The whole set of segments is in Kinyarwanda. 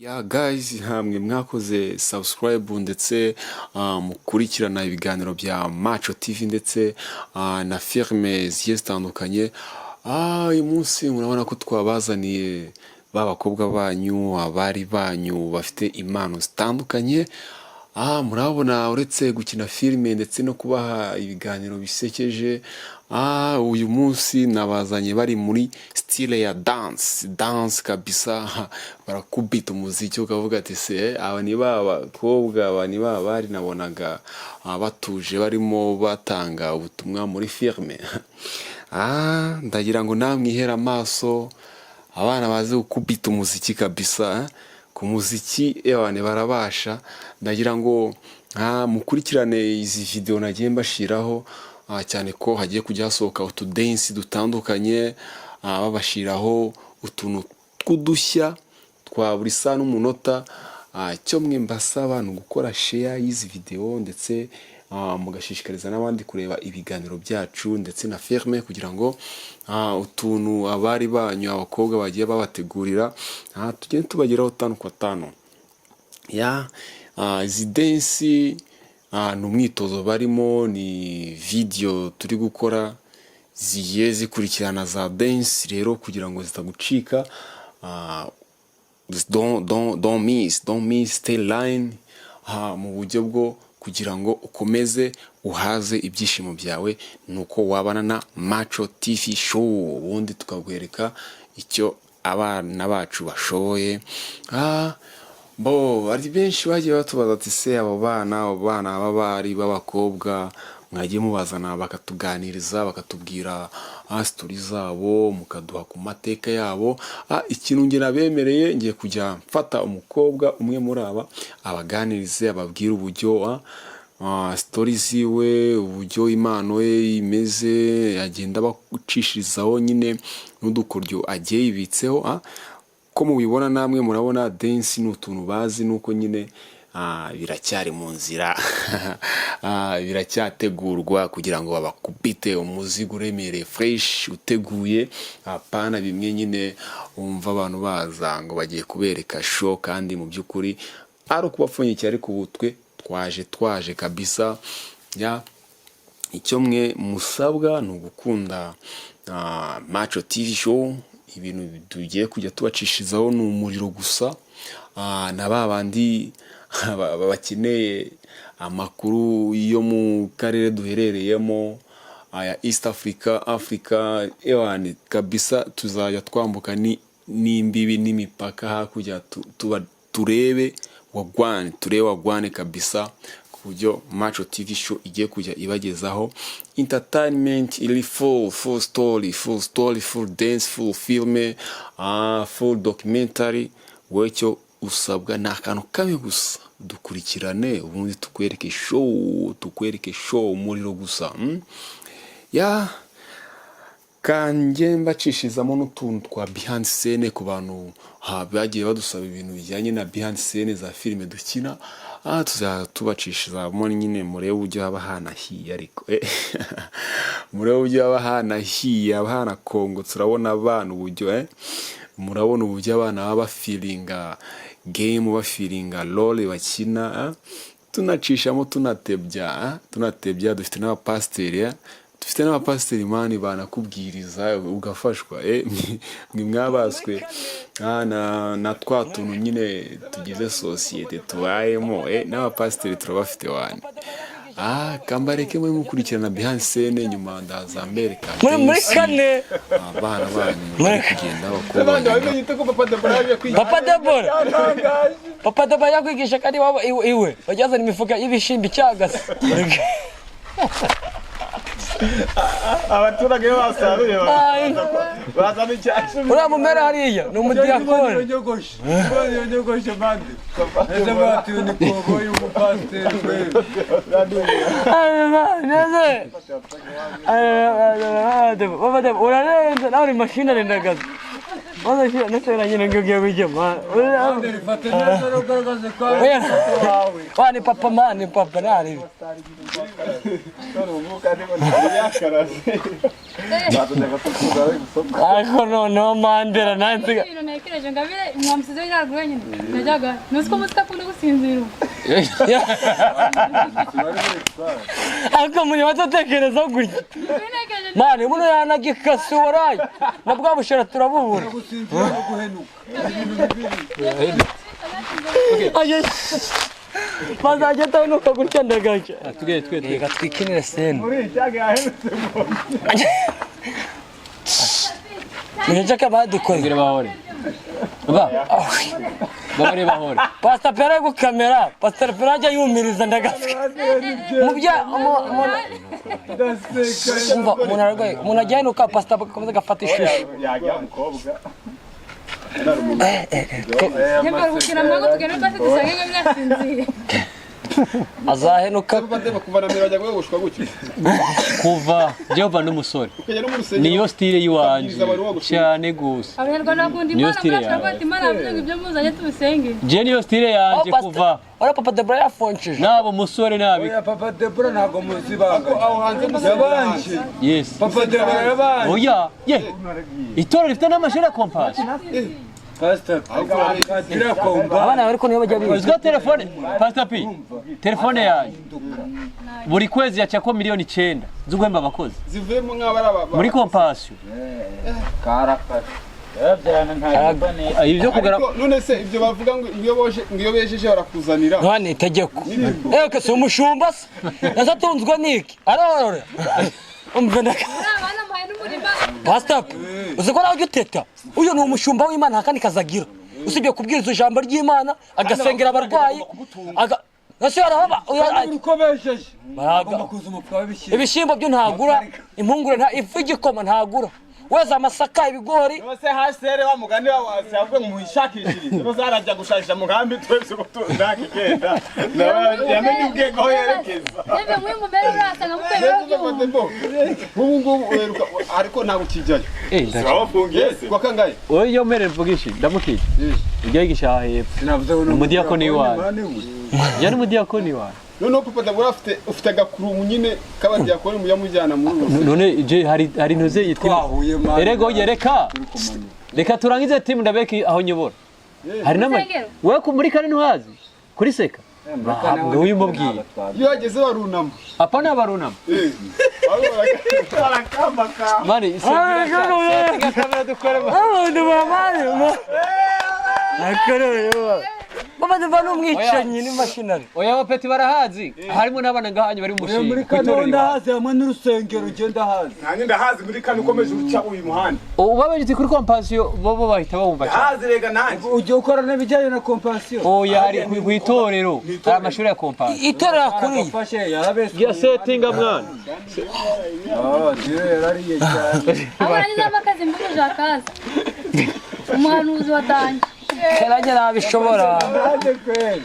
Ya guys, hamwe mwakoze subscribe ndetse mukurikirana ibiganiro bya Macho TV ndetse na filme zigiye zitandukanye. Uyu munsi murabona ko twabazaniye babakobwa banyu, abari banyu bafite impano zitandukanye. Murabona uretse gukina filme ndetse no kubaha ibiganiro bisekeje, uyu munsi nabazanye bari muri style ya dance kabisa. Barakubita umuziki ukavuga ati se aba ni babakobwa, aba ni bari nabonaga batuje barimo batanga ubutumwa muri filme. Ndagira ngo namwe ihera amaso abana bazi gukubita umuziki kabisa. Ku muziki abantu barabasha. Ndagira ngo mukurikirane izi video nagiye mbashiraho, cyane ko hagiye kujya hasohoka utu dance dutandukanye, babashiraho utuntu twudushya twa buri saa n'umunota. Cyo mwe mbasaba no gukora share y'izi video ndetse mugashishikariza n'abandi kureba ibiganiro byacu ndetse na filme, kugira ngo utuntu abari banyu abakobwa bagiye babategurira tugende tubageraho 5 kwa 5. Izi dance n'umwitozo barimo, ni video turi gukora zigiye zikurikirana za dance rero, kugira ngo zitagucika. Don't miss, stay line mu buryo bwo kugira ngo ukomeze uhaze ibyishimo byawe, nuko wabana na Macho TV show, ubundi tukagwereka icyo abana bacu bashoboye. Ari benshi bagiye batubaza ati se abo bana b'abari b'abakobwa mwagiye mubazana bakatuganiriza, bakatubwira story zabo, mukaduha ku mateka yabo. Ikintu nge nabemereye, ngiye kujya mfata umukobwa umwe muri aba abaganirize, ababwira uburyo story ziwe, uburyo impano ye imeze, agenda bagucishirizaho nyine n'udukoryo agiye yibitseho. Ko mubibona namwe murabona dance n'utuntu bazi, nuko nyine biracyari mu nzira. Biracyategurwa kugira ngo babakubite umuzigo uremereye fresh uteguye, apana bimwe nyine umva abantu baza ngo bagiye kubereka show kandi mu by'ukuri ari ukubapfunyikira, ariko ubutwe twaje kabisa. Icyo mwe musabwa ni ugukunda Macho TV show. Ibintu tugiye kujya tubacishirizaho ni umuriro gusa. Na babandi bakeneye amakuru yo mu karere duherereyemo, aya East Africa kabisa, tuzajya twambuka n'imbibi n'imipaka hakurya turebe wagwane kabisa, kubyo Macho TV show igiye kujya ibagezaho entertainment iri full story, full dance, full filme, full documentary. Wecyo usabwa ni akantu kamwe gusa, dukurikirane ubundi tukwereke show umuriro gusa. Kanjye mbacishizamo n'utuntu twa behind scene ku bantu bagiye badusaba ibintu bijyanye na behind scene za filime dukina. Tubacishizamo nyine murebe uburyo haba hanahiye, ariko murebe uburyo haba hanahiye, haba Kongo. Turabona abantu uburyo murabona uburyo abana baba bafilinga game, bafilinga role bakina. Tunacishamo tunatebya. Dufite n'abapasteri mani banakubwiriza ugafashwa. Mwe mwabaswe na twa tuntu nyine tugize societe tubayemo. N'abapasteri turabafite wane. Kambareke muri mukurikirana behind scene, nyuma ndaza mbereka muri kane abana banyu muri kugenda bakobwa. Papa Debora yakwigisha kandi iwe bajyazana imifuka y'ibishimbi cyagase. Abaturage basaruye bazana icyacu. Uriya mumera hariya ni umudiyakoni. Yonyogoshe bandi. Ese batuye ni kogo y'umupasteri we. Papa Debora urarenze nawe, ni mashine arendagaza. Bana şey nasıl yine gögeyeceğim ha. Fate neza rugaragaze ko Wani papa mani papa nani. Ako no mandera nantiga. Nakireje ngabire mwamsizo yaragura nyine. Najaga nusko muskapunda gusinzira. Ako muni watatekereza gutya. Mani buno yanagikasurai. Nabwa bushara turabubura. gusinzira no guhenuka Aje. Bazajya tanuka gutya ndagaje. Tugere Reka twikinire sene. muri cyage yahenutse Mwenye kama dukore. tugere bahore ba bahore bahore Pastor Pere ku kamera. Pastor Pere ajya yumiriza ndagaske. Mubya ndaseka umva umuntu aragaye. Umuntu ajya inuka pastor bakakomeza gafata ishusho. yajya mukobwa Nyamara gukina mwago tugenda twese dusange ngamwasinzira. Azahenuka badeba kuva na mbere bajya gushwa gutyo kuva Jehova n'umusore ukajya no mu rusengero niyo style yiwanje cyane gusa Abanyarwanda bakunda Niyo Imana style murashaka yawe. ati Imana avuze ngo ibyo muzanye tubisenge. je niyo style yanje kuva Ora papa Debra yafonchije. nabo musore nabi oya papa Debra ntago muzi banga aho hanze yabanje yes papa Debra yabanje oya ye itora rifite n'amashira compass pastor akatira komba Abana bari ko niyo bajya biga. uzwa telefone pastor p telefone yanjye buri kwezi yacako $9,000,000 z'uguhemba abakozi zivemo nk'abara muri compassion karakara yabyana nta ibyo kugara ariko none se ibyo bavuga ngo iyo bejeje barakuzanira None itegeko. Eke si umushumba se. Nazatunzwe niki? Arora. Umva ndaka. Abana mpaye n'umurima. Pastor, uziko nawe ugiteta. Uyu ni umushumba w'Imana kandi kazagira. Usibye kubwiriza ijambo ry'Imana, agasengera abarwayi. Nase arahaba. uko besheje Baraga. makuza umupfa bishye Ibishimbo byo ntagura, impungure nta ifu igikoma ntagura. Weza amasaka ibigori. Nose hasere wa mugani wa wase avuga ngo muhishakishirize nose arajya gushakisha mugambi twese ko tundakigenda yamenye ubwenge aho yerekeza Yebe mwe mubere urasanga mukwemera. ubu ngubu uheruka ariko ntabwo kijyayo abafungiye se kwa kangahe oya yo mere mvugishi ndamukije ujya gishaha hepfo sinavuze ngo umudiyakoni wawe yari umudiyakoni wawe noneho papa Debra ufite agakurumu nyine k'abadiyakoni mujyana muri ubu none je hari ntuze yitwa twahuye mani erego reka turangize timu ndabeki aho nyobora hari n'ama Urusengero? wewe muri kane ntuhazi kuri seka ntabwo uyimubwiye iyo hageze barunama apana abarunama mani kamera dukoremo Abantu bamare. Akarore. Baba Debra n'umwicanyi ni machinari. oya abapeti barahazi harimo n'abana ngahanye bari mu muri mushinga Kanonda hazi hamwe n'urusengero ugenda hazi nanjye ndahazi muri kane ukomeje uca uyu muhanda ubabanyitse kuri compassion bo bahita bawumva cyane hazi rega nanjye ujye ukora n'ibijyanye na compassion oya hari ku itorero hari amashuri ya compassion Itorera kuri. afashe yarabeswe ya settinga mwana dire yarariye cyane Abana n'amakazi mbuje akaza. Umuhanuzi watanye. Keragera abishobora. nanjye kweli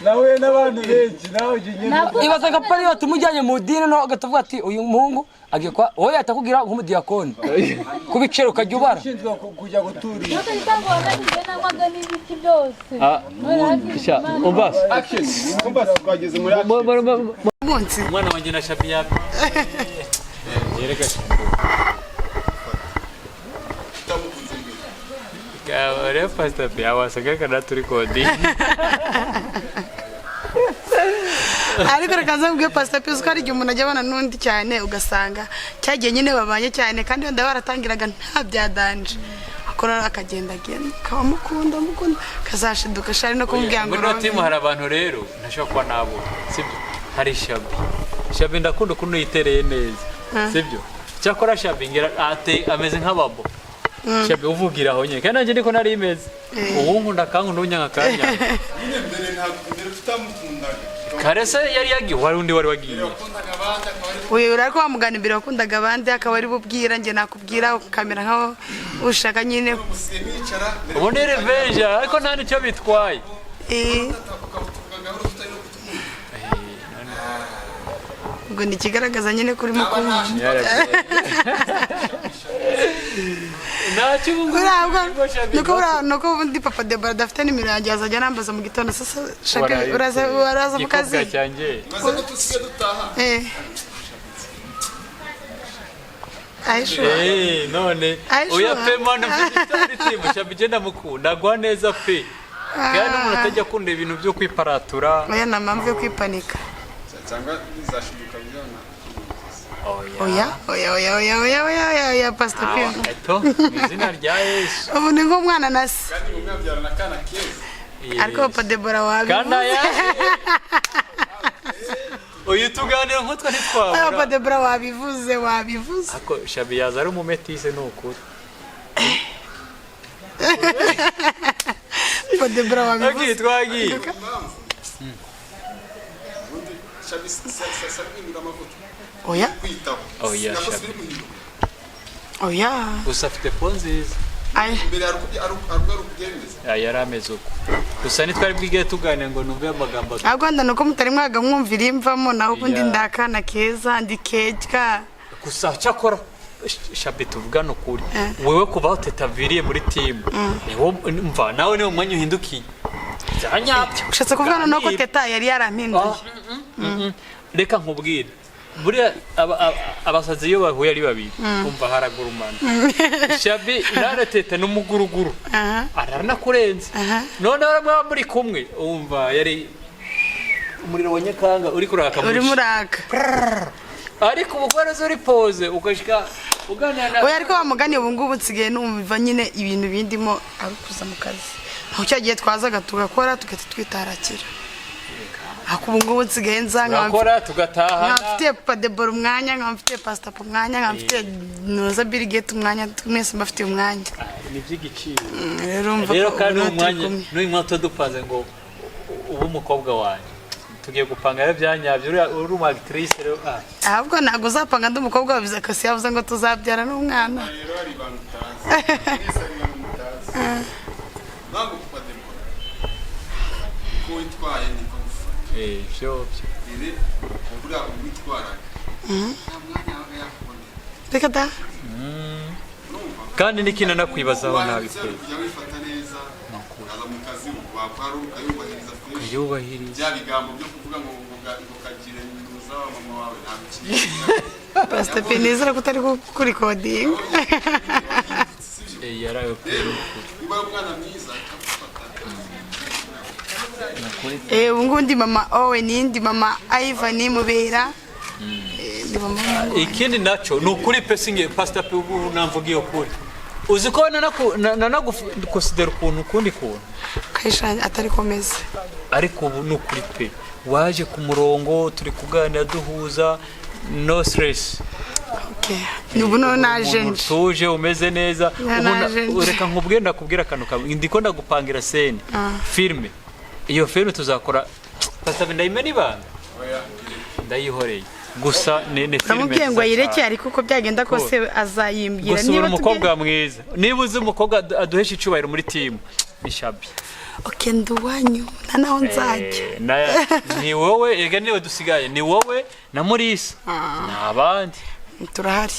nawe n'abantu benshi nawe ujye ugenda Ibaza kapari batumujyanye mu dini no agatavuga ati uyu muhungu agiye kwa oya atakugira nk'umudiyakoni. Kubicero kajya ubara. ushinzwe kujya guturira Nako nitango wabajije n'amaga n'ibiti byose. sha umbas action kumba twageze muri action umwana wanjye na shapi yapi yereka Gaware pastor pe awasaga kana turi kodi ariko reka nzabwire Pastor Pius ko ari igihe umuntu ajya abana n'undi cyane ugasanga cyagiye nyine babanye cyane kandi wenda baratangiraga nta byadanje akora akagenda kamukunda kazashiduka shari no kumubwira ngo muri timu hari abantu rero ntashobora kuba nabo sibyo hari shabi ndakunda ukuntu yitereye neza sibyo cyakora shabi ngira ameze nk'ababo shabi uvugira aho nyine kandi nanjye ndiko nari imeze ubu nkunda kankunda unyanga kanya karese yari yagiye wari undi wari wagiye uyu urako wamugana imbere wakundaga abandi akaba ari bubwira njye nakubwira ukamera nkaho ushaka nyine ubu ni revenge ariko nta nicyo bitwaye ubwo ni ikigaragaza nyine kuri mukuru ntacyo ubu nuko ubundi papa Debora adafite nimero yanjye azajya anambaza mu gitondo sasa Shabi uraza mu kazi maze ko tusigaye dutaha Aisha none oya pe mwana mfite timu Shabi genda mukunda gwa neza pe kandi umuntu atajya akunda ibintu byo kwiparatura oya na mpamvu yo kwipanika cyangwa bizashiduka bijana oya Pastor Pio eto izina rya Yesu ubu ni nk'umwana nasi kandi umwabyara na kana keza ariko papa Debora wabi kandi aya uyu tuganira nk'utwo ntitwabura papa Debora wabivuze ako Shabi yaza ari umumetise n'ukuri papa Debora wabivuze twagiye Shabi sabindura amavuta oya Shabi oya gusa afite po nziza mbere arukugenda yari ameze uko gusa nitwari bwige tuganira ngo numve amagambo Agwanda nuko mutari mwaga mwumvira imvamo naho ubundi ndakana keza ndikejka gusa cyakora Shabi tuvugana ukuri wewe kuva aho tetaviriye muri timu niwo mva nawe niwo mwanya uhindukiye byanyabyo ushatse kuvugana nuko teta yari yarampinduye reka nkubwire buriya abasazi iyo bahuye ari babiri umva haragurumana Shabi nare teta n'umuguruguru aranakurenze none baramwe muri kumwe umva yari umuriro wa Nyakanga uri kuraka uri muraka ariko ubugwarazo uri pose ukashika uganira oya ariko bamugani ubu ngubu nsigaye numva nyine ibintu bindimo ari kuza mu kazi aho cyagiye twazaga tugakora tugahita twitarakira ako ubu ngubu nsigaye nza nkakora tugatahana nkafite papa Debora umwanya nkafite Pastor Papa umwanya nkafite Noza Bill Gates umwanya mwese mbafite umwanya ni by'igiciro rero kandi umwanya n'uyu mwato dupaze ngo ubu umukobwa wanjye tugiye gupanga rero byanyabyo uri umu actrice rero ahubwo ntago uzapanga ndi umukobwa wabize akasi yavuze ngo tuzabyara n'umwana rero ari bangutaza ntabwo papa Debora ko witwaye niko byo ire ubura witwaraga nta mwanya wawe yakubonera reka da kandi nikina nakwibazaho nabikora kujya wifata neza aza mu kazi wakwaruka yubahiriza fresh yubahiriza bya bigambo byo kuvuga ngo kagire nuza mama wawe ntabikiri Pastor Penezera kutari kuri coding yarayo niba umwana mwiza akafata ubu ngubu ndi mama Owen ndi mama Ivan Mubera ndi mama ikindi naco ni ukuri pesinge Pastor P ubu namvugiye ukuri uzi ko nanagukonsidera ukuntu ukundi kuntu Kaisha atari komeza ariko ubu ni ukuri pe waje ku murongo turi kuganira duhuza no stress ubu no naje tuje umeze neza ubu reka nkubwire ndakubwira akantu kamwe ndiko ndagupangira scene filme iyo filme tuzakora Pastor ndayimena ibanga ndayihoreye gusa ne filme namubwiye ngo ayireke ariko uko byagenda kose azayimbwira niba umukobwa mwiza niba uzi umukobwa aduhesha icubahiro muri timu ni Shabi nduwanyu naho nzajya ni wowe ega niwe dusigaye ni wowe na Murisa n'abandi turahari